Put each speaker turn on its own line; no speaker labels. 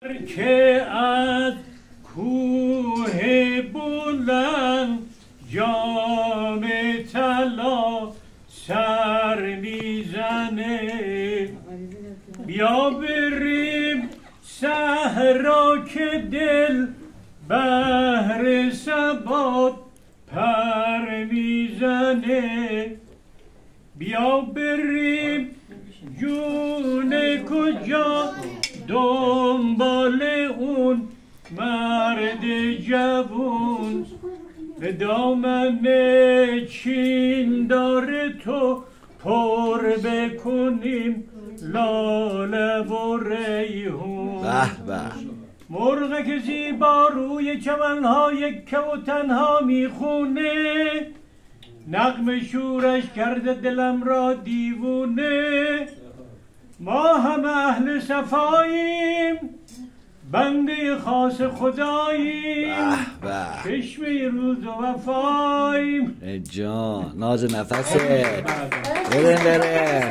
که از کوه بلند جام طلا سر میزنه، بیا بریم صحرا که دل بهر ثبات پر میزنه، بیا بریم جون کجا دنبال اون مرد جوون، به دامن چین داره تو پر بکنیم لاله و ریحون.
به به
مرغ که زیبا روی چمنهای که و تنها میخونه، نغمه شورش کرده دلم را دیوونه. ما هم اهل صفاییم، بنده خاص خداییم، چشمه روز و وفاییم.
ای جان ناز نفسه بریم